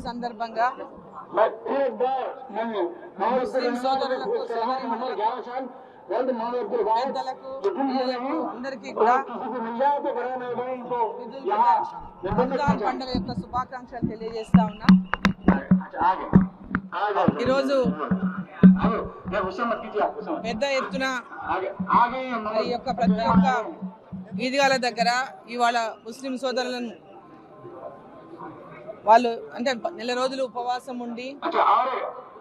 సందర్భంగా ముస్లిం సోదరులకు పెద్దలకు అందరికీ కూడా రంజాన్ పండుగ యొక్క శుభాకాంక్షలు తెలియజేస్తా ఉన్నా. ఈరోజు పెద్ద ఎత్తున ఈ యొక్క ప్రతి ఒక్క ఈద్గాల దగ్గర ఇవాళ ముస్లిం సోదరులను వాళ్ళు అంటే నెల రోజులు ఉపవాసం ఉండి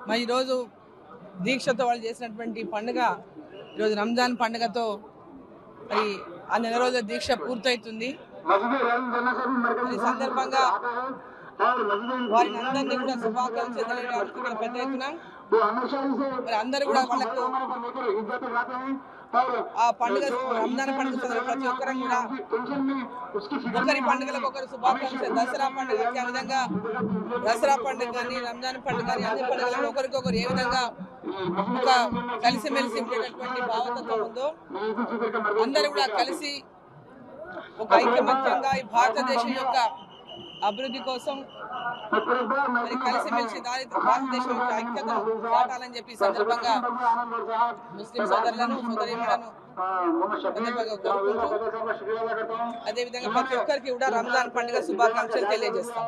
మరి ఈరోజు దీక్షతో వాళ్ళు చేసినటువంటి పండుగ ఈరోజు రంజాన్ పండుగతో మరి ఆ నెల రోజుల దీక్ష పూర్తవుతుంది. ఈ సందర్భంగా వారిని అందరినీ కూడా శుభాకాంక్షలు తెలియడానికి పెద్ద ఎత్తున మరి అందరూ కూడా వాళ్ళకు ఆ పండుగ రంజాన్ పండుగ ప్రతి ఒక్కరు కూడా ఒకరి పండుగలకు ఒకరు శుభాకాంక్షలు. దసరా పండుగకి ఆ విధంగా దసరా పండుగ కానీ రంజాన్ పండుగ కానీ అన్ని పండుగలను ఒకరికొకరు ఏ విధంగా ఒక కలిసిమెలిసి ఉండేటటువంటి భావతత్వం ఉందో అందరూ కూడా కలిసి ఒక ఐకమత్యంగా ఈ భారతదేశం యొక్క అభివృద్ధి కోసం మరి కలిసిమెలిసి భారతదేశం యొక్క ఐక్యతను చాటాలని చెప్పి సందర్భంగా ముస్లిం సోదరులను సోదరీమణులను అదేవిధంగా ప్రతి ఒక్కరికి కూడా రంజాన్ పండుగ శుభాకాంక్షలు తెలియజేస్తాం.